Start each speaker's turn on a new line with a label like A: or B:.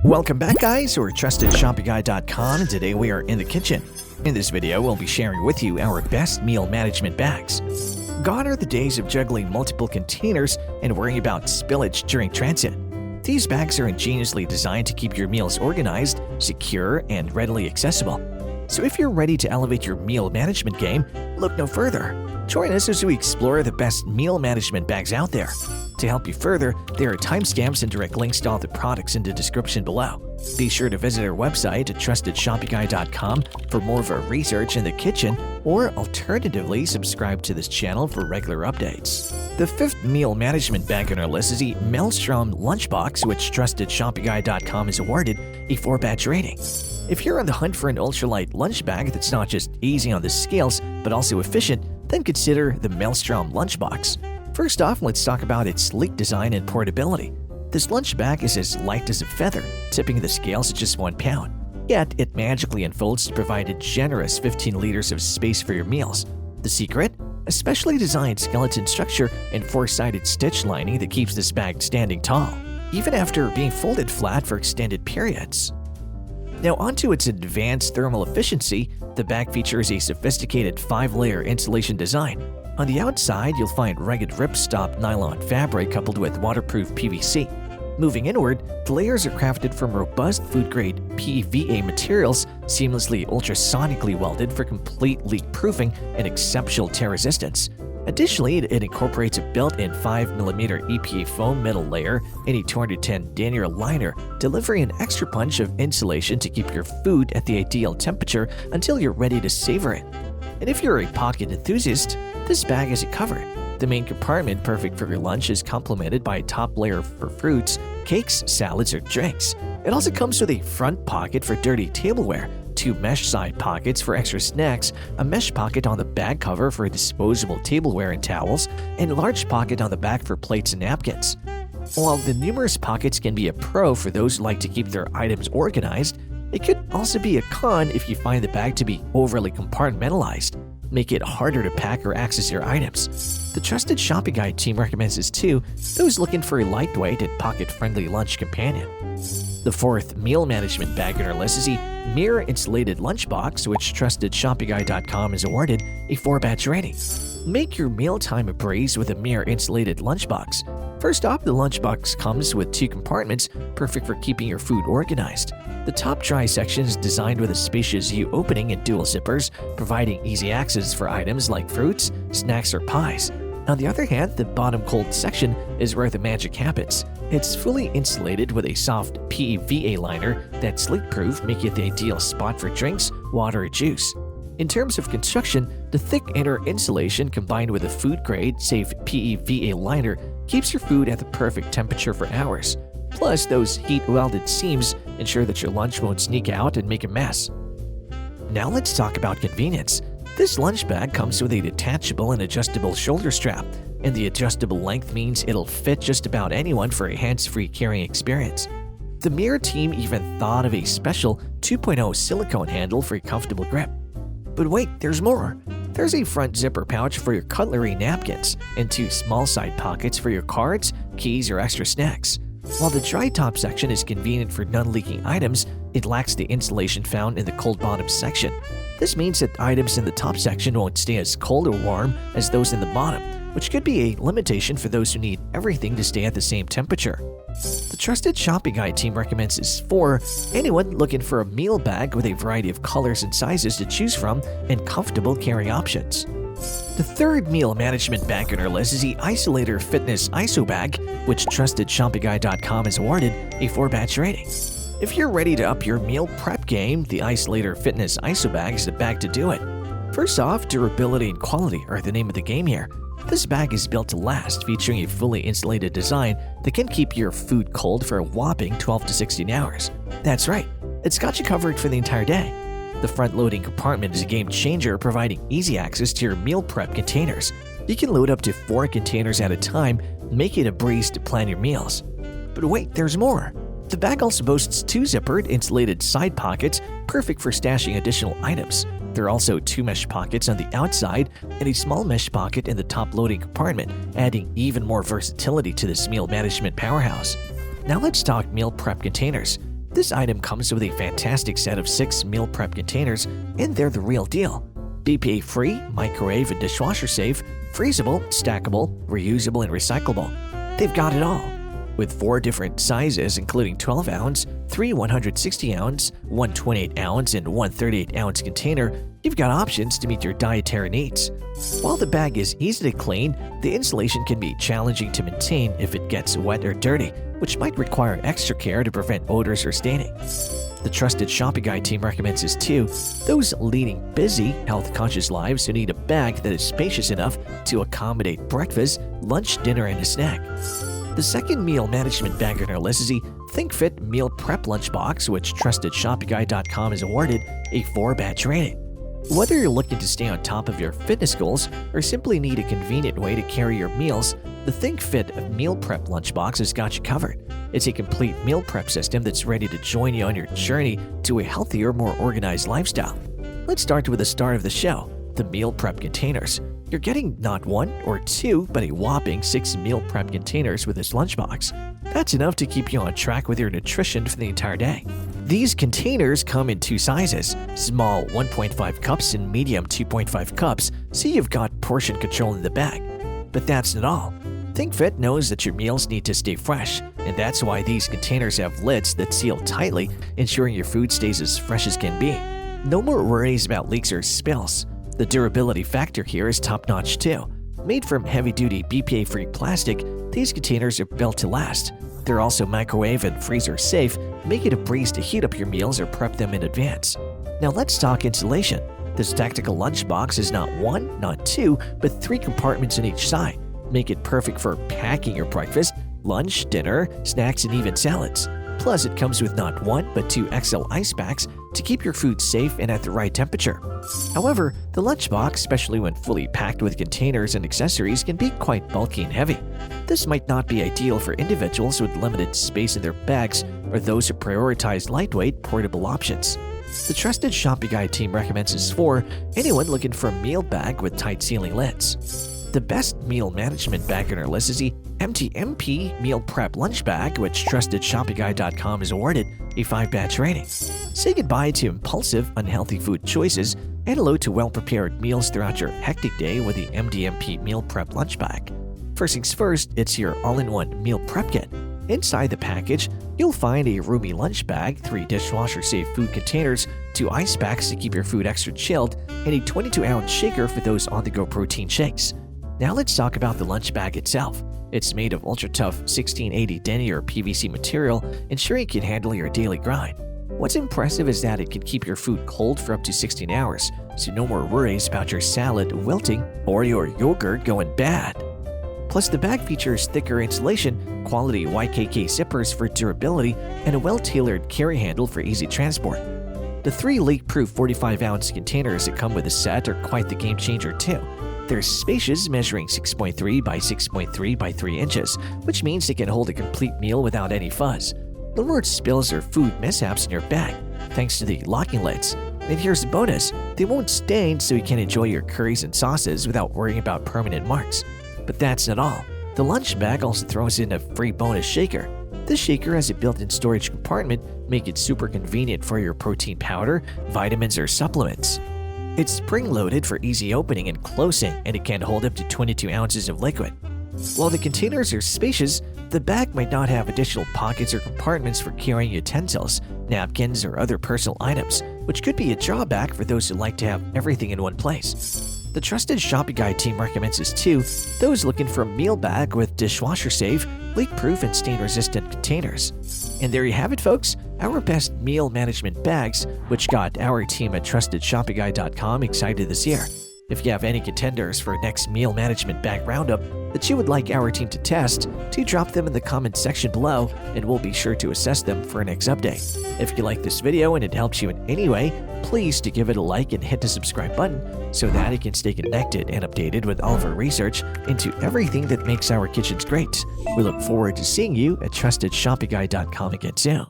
A: Welcome back, guys. We're TrustedShoppingGuide.com, and today we are in the kitchen. In this video, we'll be sharing with you our best meal management bags. Gone are the days of juggling multiple containers and worrying about spillage during transit. These bags are ingeniously designed to keep your meals organized, secure, and readily accessible. So if you're ready to elevate your meal management game, look no further. Join us as we explore the best meal management bags out there. To help you further, there are timestamps and direct links to all the products in the description below. Be sure to visit our website at TrustedShoppingGuide.com for more of our research in the kitchen, or alternatively, subscribe to this channel for regular updates. The fifth meal management bag on our list is the Maelstrom Lunch Box, which TrustedShoppingGuide.com has awarded a 4-batch rating. If you're on the hunt for an ultralight lunch bag that's not just easy on the scales, but also efficient, then consider the Maelstrom Lunch Box. First off, let's talk about its sleek design and portability. This lunch bag is as light as a feather, tipping the scales at just 1 pound. Yet, it magically unfolds to provide a generous 15 liters of space for your meals. The secret? A specially designed skeleton structure and 4-sided stitch lining that keeps this bag standing tall, even after being folded flat for extended periods. Now onto its advanced thermal efficiency, the bag features a sophisticated 5-layer insulation design. On the outside, you'll find rugged ripstop nylon fabric coupled with waterproof PVC. Moving inward, the layers are crafted from robust food-grade PEVA materials, seamlessly ultrasonically welded for complete leak-proofing and exceptional tear resistance. Additionally, it incorporates a built-in 5mm EPA foam metal layer and a 210 denier liner, delivering an extra punch of insulation to keep your food at the ideal temperature until you're ready to savor it. And if you're a pocket enthusiast, this bag has it covered. The main compartment, perfect for your lunch, is complemented by a top layer for fruits, cakes, salads, or drinks. It also comes with a front pocket for dirty tableware, 2 mesh side pockets for extra snacks, a mesh pocket on the bag cover for disposable tableware and towels, and a large pocket on the back for plates and napkins. While the numerous pockets can be a pro for those who like to keep their items organized, it could also be a con if you find the bag to be overly compartmentalized, make it harder to pack or access your items. The Trusted Shopping Guide team recommends this to those looking for a lightweight and pocket-friendly lunch companion. The fourth meal management bag on our list is the MIER Insulated Lunch Box, which TrustedShoppingGuide.com has awarded a 4-batch rating. Make your mealtime a breeze with a MIER Insulated Lunch Box. First off, the lunchbox comes with 2 compartments, perfect for keeping your food organized. The top dry section is designed with a spacious U-opening and dual zippers, providing easy access for items like fruits, snacks, or pies. On the other hand, the bottom cold section is where the magic happens. It's fully insulated with a soft PEVA liner that's leak-proof, making it the ideal spot for drinks, water, or juice. In terms of construction, the thick inner insulation combined with a food-grade, safe PEVA liner keeps your food at the perfect temperature for hours. Plus, those heat-welded seams ensure that your lunch won't sneak out and make a mess. Now let's talk about convenience. This lunch bag comes with a detachable and adjustable shoulder strap, and the adjustable length means it'll fit just about anyone for a hands-free carrying experience. The MIER team even thought of a special 2.0 silicone handle for a comfortable grip. But wait, there's more! There's a front zipper pouch for your cutlery napkins and 2 small side pockets for your cards, keys, or extra snacks. While the dry top section is convenient for non-leaking items, it lacks the insulation found in the cold bottom section. This means that items in the top section won't stay as cold or warm as those in the bottom, which could be a limitation for those who need everything to stay at the same temperature. The Trusted Shopping Guide team recommends this for anyone looking for a meal bag with a variety of colors and sizes to choose from and comfortable carry options. The third meal management bag on our list is the Isolator Fitness Isobag, which TrustedShoppingGuide.com has awarded a 4-batch rating. If you're ready to up your meal prep game, the Isolator Fitness Isobag is the bag to do it. First off, durability and quality are the name of the game here. This bag is built to last, featuring a fully insulated design that can keep your food cold for a whopping 12 to 16 hours. That's right, it's got you covered for the entire day. The front-loading compartment is a game-changer, providing easy access to your meal prep containers. You can load up to 4 containers at a time, making it a breeze to plan your meals. But wait, there's more! The bag also boasts 2 zippered, insulated side pockets, perfect for stashing additional items. There are also 2 mesh pockets on the outside and a small mesh pocket in the top loading compartment, adding even more versatility to this meal management powerhouse. Now let's talk meal prep containers. This item comes with a fantastic set of 6 meal prep containers, and they're the real deal. BPA-free, microwave and dishwasher safe, freezable, stackable, reusable, and recyclable. They've got it all. With 4 different sizes including 12 ounce, 3 160 ounce, 1 28 ounce, and 1 38 ounce container, you've got options to meet your dietary needs. While the bag is easy to clean, the insulation can be challenging to maintain if it gets wet or dirty, which might require extra care to prevent odors or staining. The trusted shopping guide team recommends this too, those leading busy, health-conscious lives who need a bag that is spacious enough to accommodate breakfast, lunch, dinner, and a snack. The second meal management bag on our list is the ThinkFit Meal Prep Lunch Box, which TrustedShoppingGuide.com has awarded a 4-batch rating. Whether you're looking to stay on top of your fitness goals or simply need a convenient way to carry your meals, the ThinkFit Meal Prep Lunch Box has got you covered. It's a complete meal prep system that's ready to join you on your journey to a healthier, more organized lifestyle. Let's start with the start of the show, the meal prep containers. You're getting not 1 or 2, but a whopping 6 meal prep containers with this lunchbox. That's enough to keep you on track with your nutrition for the entire day. These containers come in 2 sizes, small 1.5 cups and medium 2.5 cups, so you've got portion control in the bag. But that's not all. ThinkFit knows that your meals need to stay fresh, and that's why these containers have lids that seal tightly, ensuring your food stays as fresh as can be. No more worries about leaks or spills. The durability factor here is top-notch too. Made from heavy-duty BPA-free plastic, these containers are built to last. They're also microwave and freezer safe, making it a breeze to heat up your meals or prep them in advance. Now let's talk insulation. This tactical lunchbox is not 1, not 2, but 3 compartments on each side. Make it perfect for packing your breakfast, lunch, dinner, snacks, and even salads. Plus, it comes with not 1 but 2 XL ice packs to keep your food safe and at the right temperature. However, the lunchbox, especially when fully packed with containers and accessories, can be quite bulky and heavy. This might not be ideal for individuals with limited space in their bags or those who prioritize lightweight, portable options. The trusted shopping guide team recommends this for anyone looking for a meal bag with tight sealing lids. The best meal management bag on our list is the MDMP Meal Prep Lunch Bag, which TrustedShoppingGuide.com has awarded a 5-batch rating. Say goodbye to impulsive, unhealthy food choices and hello to well-prepared meals throughout your hectic day with the MDMP Meal Prep Lunch Bag. First things first, it's your all-in-one meal prep kit. Inside the package, you'll find a roomy lunch bag, 3 dishwasher-safe food containers, 2 ice packs to keep your food extra chilled, and a 22-ounce shaker for those on-the-go protein shakes. Now let's talk about the lunch bag itself. It's made of ultra-tough 1680 denier PVC material, ensuring it can handle your daily grind. What's impressive is that it can keep your food cold for up to 16 hours, so no more worries about your salad wilting or your yogurt going bad. Plus, the bag features thicker insulation, quality YKK zippers for durability, and a well-tailored carry handle for easy transport. The 3 leak-proof 45-ounce containers that come with the set are quite the game-changer too. They're spacious, measuring 6.3 by 6.3 by 3 inches, which means they can hold a complete meal without any fuzz. No more spills or food mishaps in your bag, thanks to the locking lids. And here's the bonus, they won't stain so you can enjoy your curries and sauces without worrying about permanent marks. But that's not all. The lunch bag also throws in a free bonus shaker. This shaker has a built-in storage compartment, making it super convenient for your protein powder, vitamins, or supplements. It's spring-loaded for easy opening and closing, and it can hold up to 22 ounces of liquid. While the containers are spacious, the bag might not have additional pockets or compartments for carrying utensils, napkins, or other personal items, which could be a drawback for those who like to have everything in one place. The trusted shopping guide team recommends this too, those looking for a meal bag with dishwasher-safe, leak-proof, and stain-resistant containers. And there you have it, folks, our best meal management bags, which got our team at TrustedShoppingGuide.com excited this year. If you have any contenders for next meal management bag roundup that you would like our team to test, do drop them in the comment section below and we'll be sure to assess them for our next update. If you like this video and it helps you in any way, please do give it a like and hit the subscribe button so that you can stay connected and updated with all of our research into everything that makes our kitchens great. We look forward to seeing you at TrustedShoppingGuide.com again soon.